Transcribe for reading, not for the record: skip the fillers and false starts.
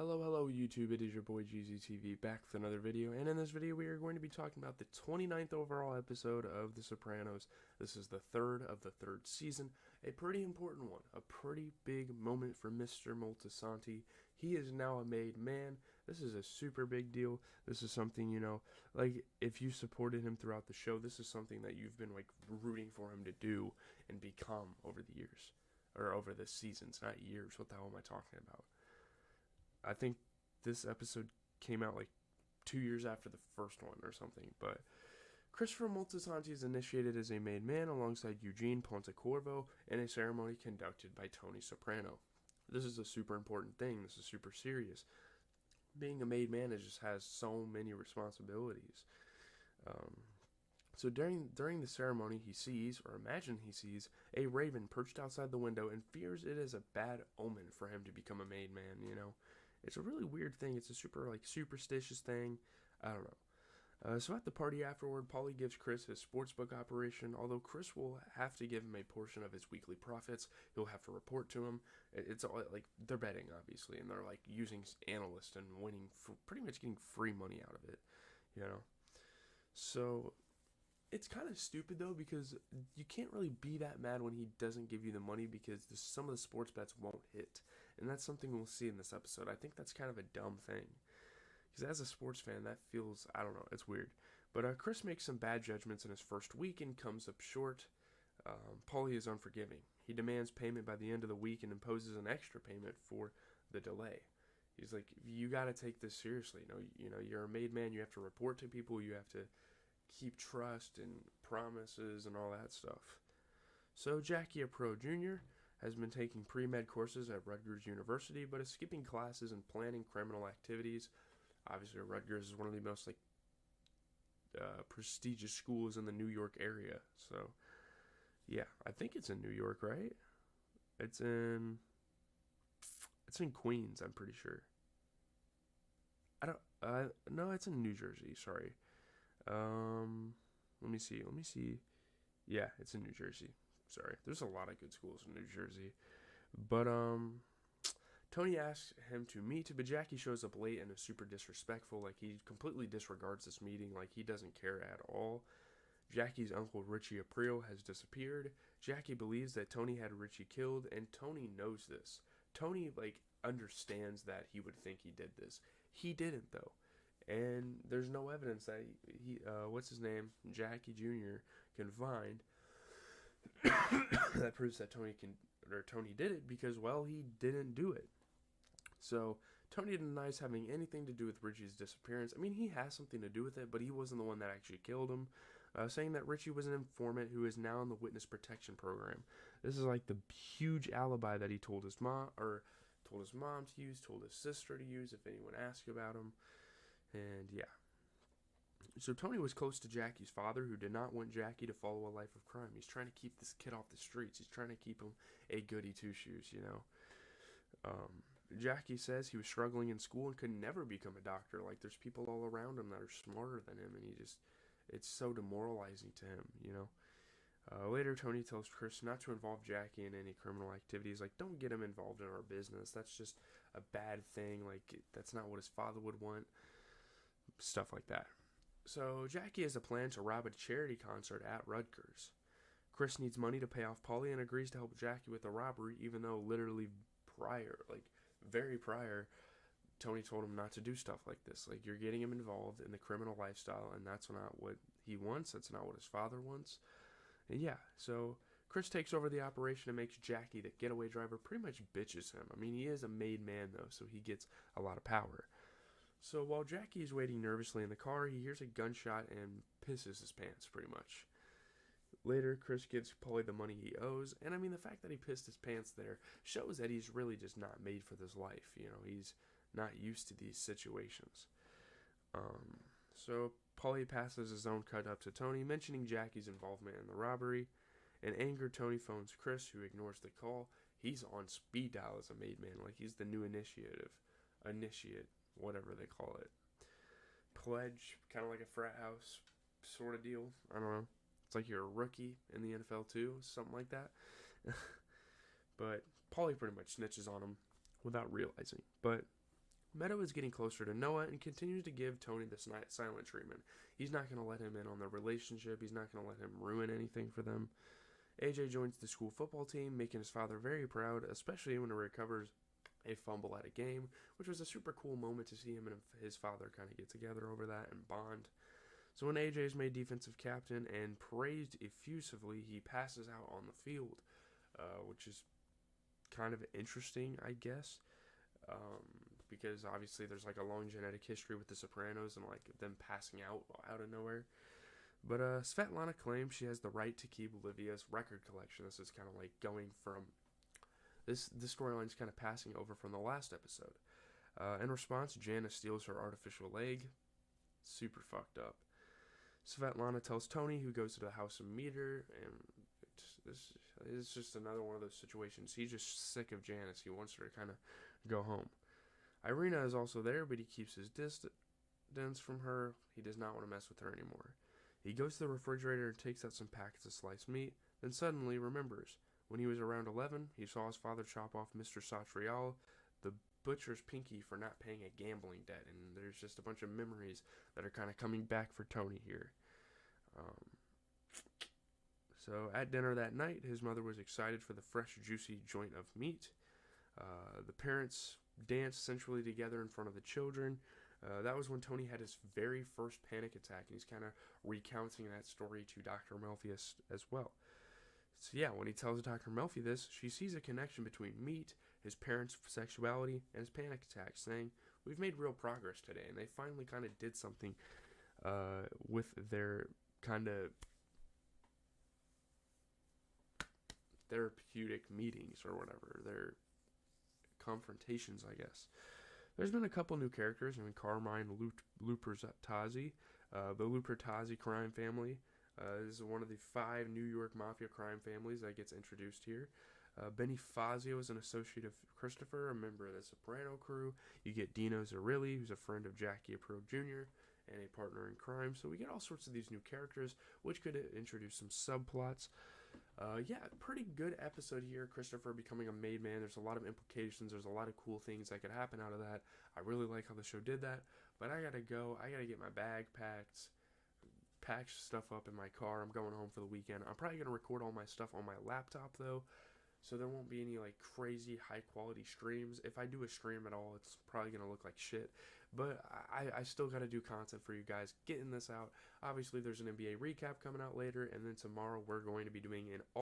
Hello YouTube, it is your boy GZTV back with another video, and in this video we are going to be talking about the 29th overall episode of The Sopranos. This is the third of the third season, a pretty important one, a pretty big moment for Mr. Moltisanti. He is now a made man. This is a super big deal. This is something, like if you supported him throughout the show, this is something that you've been like rooting for him to do and become over the years, or over the seasons, not years. What the hell am I talking about? I think this episode came out like 2 years after the first one or something, but Christopher Moltisanti is initiated as a made man alongside Eugene Pontecorvo in a ceremony conducted by Tony Soprano. This is a super important thing. This is super serious. Being a made man just has so many responsibilities. So during the ceremony, he sees, or imagine he sees, a raven perched outside the window and fears it is a bad omen for him to become a made man, It's a really weird thing. It's a super, superstitious thing. I don't know. So at the party afterward, Paulie gives Chris his sportsbook operation, although Chris will have to give him a portion of his weekly profits. He'll have to report to him. It's all, they're betting, obviously, and they're, using analysts and winning, pretty much getting free money out of it, So it's kind of stupid, though, because you can't really be that mad when he doesn't give you the money because some of the sports bets won't hit. And that's something we'll see in this episode. I think that's kind of a dumb thing. Because as a sports fan, that feels, I don't know, it's weird. But Chris makes some bad judgments in his first week and comes up short. Paulie is unforgiving. He demands payment by the end of the week and imposes an extra payment for the delay. He's like, you got to take this seriously. You're a made man. You have to report to people. You have to keep trust and promises and all that stuff. So Jackie, a pro junior, has been taking pre-med courses at Rutgers University, but is skipping classes and planning criminal activities. Obviously, Rutgers is one of the most prestigious schools in the New York area. So, yeah, I think it's in New York, right? It's in Queens, I'm pretty sure. No, it's in New Jersey. Sorry. Let me see. Yeah, it's in New Jersey. Sorry. There's a lot of good schools in New Jersey. But, Tony asks him to meet, but Jackie shows up late and is super disrespectful. He completely disregards this meeting. He doesn't care at all. Jackie's uncle, Richie Aprile, has disappeared. Jackie believes that Tony had Richie killed, and Tony knows this. Tony, understands that he would think he did this. He didn't, though. And there's no evidence that Jackie Jr. can find that proves that Tony did it because, well, he didn't do it. So Tony denies having anything to do with Richie's disappearance. I mean, he has something to do with it, but he wasn't the one that actually killed him. Saying that Richie was an informant who is now in the witness protection program. This is the huge alibi that he told his mom to use, told his sister to use if anyone asked about him. And yeah. So Tony was close to Jackie's father, who did not want Jackie to follow a life of crime. He's trying to keep this kid off the streets. He's trying to keep him a goody two-shoes, Jackie says he was struggling in school and could never become a doctor. There's people all around him that are smarter than him, and it's so demoralizing to him, Later, Tony tells Chris not to involve Jackie in any criminal activities. Don't get him involved in our business. That's just a bad thing. That's not what his father would want. Stuff like that. So Jackie has a plan to rob a charity concert at Rutgers. Chris needs money to pay off Paulie and agrees to help Jackie with the robbery, even though literally very prior, Tony told him not to do stuff like this. You're getting him involved in the criminal lifestyle, and that's not what he wants. That's not what his father wants. And yeah, so Chris takes over the operation and makes Jackie, the getaway driver, pretty much bitches him. I mean, he is a made man, though, so he gets a lot of power. So while Jackie is waiting nervously in the car, he hears a gunshot and pisses his pants, pretty much. Later, Chris gives Paulie the money he owes, and I mean, the fact that he pissed his pants there shows that he's really just not made for this life, He's not used to these situations. So Paulie passes his own cut up to Tony, mentioning Jackie's involvement in the robbery. In anger, Tony phones Chris, who ignores the call. He's on speed dial as a made man, he's the new initiate, whatever they call it. Pledge, kind of like a frat house sort of deal. I don't know. It's you're a rookie in the NFL too, something like that. But Paulie pretty much snitches on him without realizing. But Meadow is getting closer to Noah and continues to give Tony the silent treatment. He's not going to let him in on their relationship. He's not going to let him ruin anything for them. AJ joins the school football team, making his father very proud, especially when he recovers a fumble at a game, which was a super cool moment to see him and his father kind of get together over that and bond. So when AJ is made defensive captain and praised effusively, he passes out on the field, which is kind of interesting, I guess, because obviously there's like a long genetic history with the Sopranos and like them passing out of nowhere. But Svetlana claims she has the right to keep Olivia's record collection. This is kind of like going from this storyline's kind of passing over from the last episode. In response, Janice steals her artificial leg. Super fucked up. Svetlana tells Tony, who goes to the house to meet her, and this is just another one of those situations. He's just sick of Janice. He wants her to kind of go home. Irina is also there, but he keeps his distance from her. He does not want to mess with her anymore. He goes to the refrigerator and takes out some packets of sliced meat, then suddenly remembers. When he was around 11, he saw his father chop off Mr. Satrial, the butcher's pinky, for not paying a gambling debt, and there's just a bunch of memories that are kind of coming back for Tony here. So at dinner that night, his mother was excited for the fresh, juicy joint of meat. The parents danced sensually together in front of the children. That was when Tony had his very first panic attack, and he's kind of recounting that story to Dr. Melfi as well. So yeah, when he tells Dr. Melfi this, she sees a connection between meat, his parents' sexuality, and his panic attack, saying, "We've made real progress today," and they finally kind of did something with their kind of therapeutic meetings or whatever, their confrontations, I guess. There's been a couple new characters. I mean, Carmine Lupertazzi, the Lupertazzi crime family. This is one of the 5 New York Mafia crime families that gets introduced here. Benny Fazio is an associate of Christopher, a member of the Soprano crew. You get Dino Zerilli, who's a friend of Jackie Aprile Jr., and a partner in crime. So we get all sorts of these new characters, which could introduce some subplots. Yeah, pretty good episode here. Christopher becoming a made man. There's a lot of implications. There's a lot of cool things that could happen out of that. I really like how the show did that. But I gotta go. I gotta get my bag packed, pack stuff up in my car. I'm going home for the weekend. I'm probably gonna record all my stuff on my laptop though, so there won't be any like crazy high quality streams. If I do a stream at all, it's probably gonna look like shit. But I still got to do content for you guys, getting this out. Obviously, there's an NBA recap coming out later, and then tomorrow we're going to be doing an